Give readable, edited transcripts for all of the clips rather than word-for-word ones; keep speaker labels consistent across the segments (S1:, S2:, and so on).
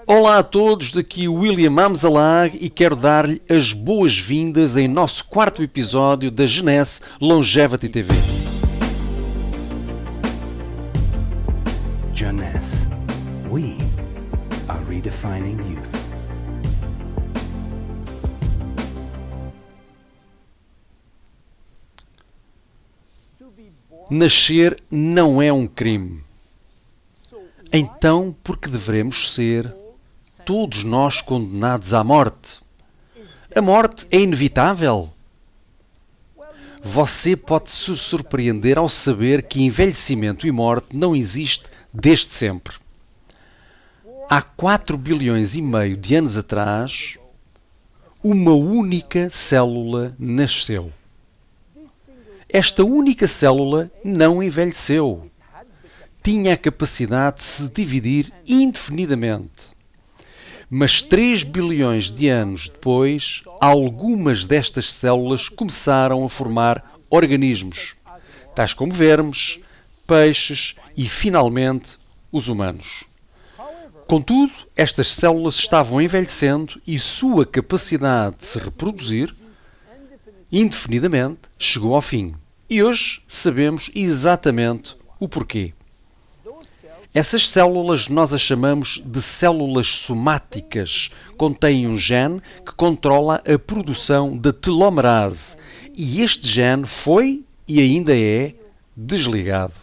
S1: Olá a todos, daqui William Amzalag e quero dar-lhe as boas-vindas em nosso quarto episódio da Jeunesse Longevity TV.
S2: Jeunesse, we are redefining youth.
S1: Nascer não é um crime. Então, por que devemos ser todos nós condenados à morte? A morte é inevitável. Você pode se surpreender ao saber que envelhecimento e morte não existe desde sempre. Há 4 bilhões e meio de anos atrás, uma única célula nasceu. Esta única célula não envelheceu. Tinha a capacidade de se dividir indefinidamente. Mas 3 bilhões de anos depois, algumas destas células começaram a formar organismos, tais como vermes, peixes e, finalmente, os humanos. Contudo, estas células estavam envelhecendo e sua capacidade de se reproduzir indefinidamente chegou ao fim. E hoje sabemos exatamente o porquê. Essas células nós as chamamos de células somáticas. Contêm um gene que controla a produção da telomerase. E este gene foi e ainda é desligado.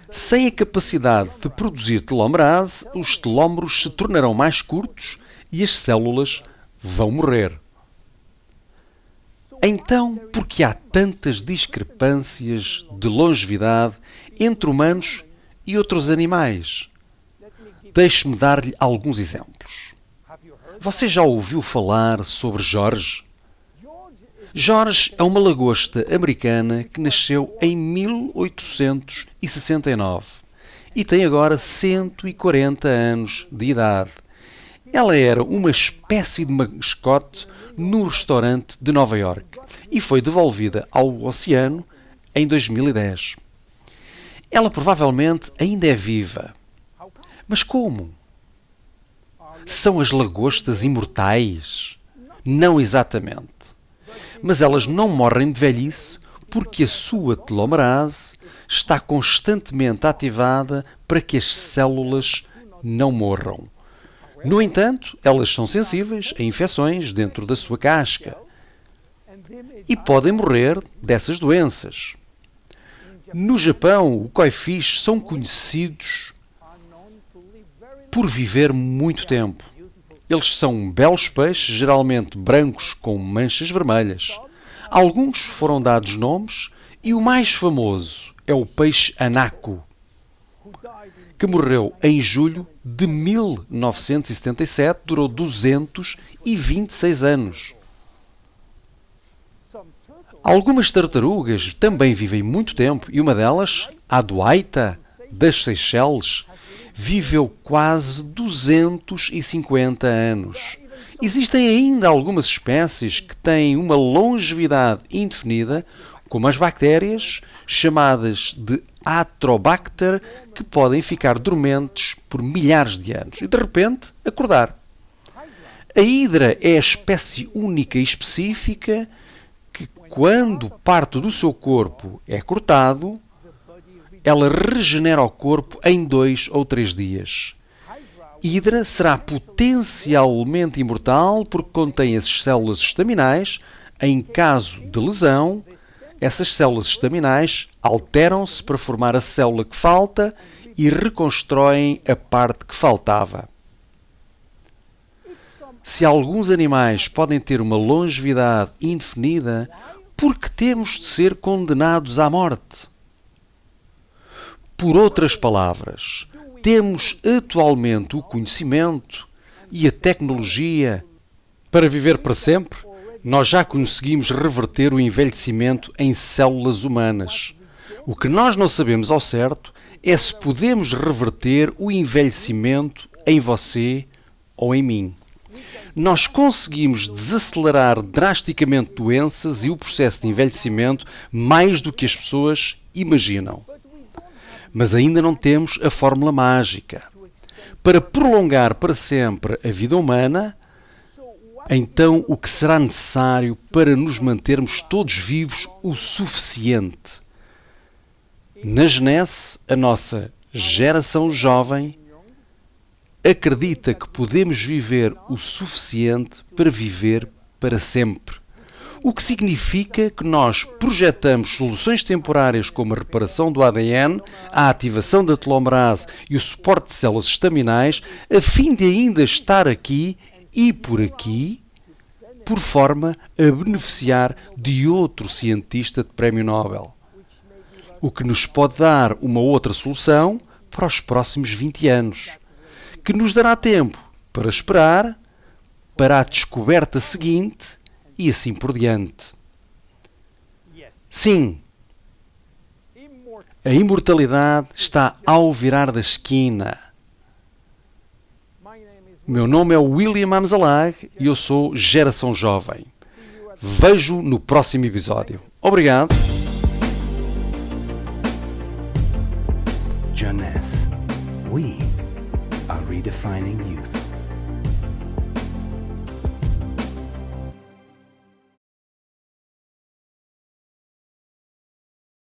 S1: Sem a capacidade de produzir telomerase, os telómeros se tornarão mais curtos e as células vão morrer. Então, por que há tantas discrepâncias de longevidade entre humanos e outros animais? Deixe-me dar-lhe alguns exemplos. Você já ouviu falar sobre George? George é uma lagosta americana que nasceu em 1869 e tem agora 140 anos de idade. Ela era uma espécie de mascote no restaurante de Nova York e foi devolvida ao oceano em 2010. Ela provavelmente ainda é viva. Mas como? São as lagostas imortais? Não exatamente. Mas elas não morrem de velhice porque a sua telomerase está constantemente ativada para que as células não morram. No entanto, elas são sensíveis a infecções dentro da sua casca e podem morrer dessas doenças. No Japão, os koi-fish são conhecidos por viver muito tempo. Eles são belos peixes, geralmente brancos com manchas vermelhas. Alguns foram dados nomes e o mais famoso é o peixe anaco, que morreu em julho de 1977, durou 226 anos. Algumas tartarugas também vivem muito tempo e uma delas, a Duaita, das Seychelles, viveu quase 250 anos. Existem ainda algumas espécies que têm uma longevidade indefinida, como as bactérias, chamadas de Atrobacter, que podem ficar dormentes por milhares de anos e, de repente, acordar. A hidra é a espécie única e específica que, quando parte do seu corpo é cortado, ela regenera o corpo em 2 ou 3 dias. Hidra será potencialmente imortal porque contém as células estaminais. Em caso de lesão, essas células estaminais alteram-se para formar a célula que falta e reconstroem a parte que faltava. Se alguns animais podem ter uma longevidade indefinida, por que temos de ser condenados à morte? Por outras palavras, temos atualmente o conhecimento e a tecnologia para viver para sempre? Nós já conseguimos reverter o envelhecimento em células humanas. O que nós não sabemos ao certo é se podemos reverter o envelhecimento em você ou em mim. Nós conseguimos desacelerar drasticamente doenças e o processo de envelhecimento mais do que as pessoas imaginam. Mas ainda não temos a fórmula mágica. Para prolongar para sempre a vida humana, então o que será necessário para nos mantermos todos vivos o suficiente? Na Genese, a nossa geração jovem acredita que podemos viver o suficiente para viver para sempre. O que significa que nós projetamos soluções temporárias como a reparação do ADN, a ativação da telomerase e o suporte de células estaminais, a fim de ainda estar aqui e por aqui, por forma a beneficiar de outro cientista de prémio Nobel. O que nos pode dar uma outra solução para os próximos 20 anos, que nos dará tempo para esperar para a descoberta seguinte e assim por diante. Sim, a imortalidade está ao virar da esquina. O meu nome é William Amzalag e eu sou Geração Jovem. Vejo no próximo episódio. Obrigado.
S2: Jeunesse. We are redefining youth.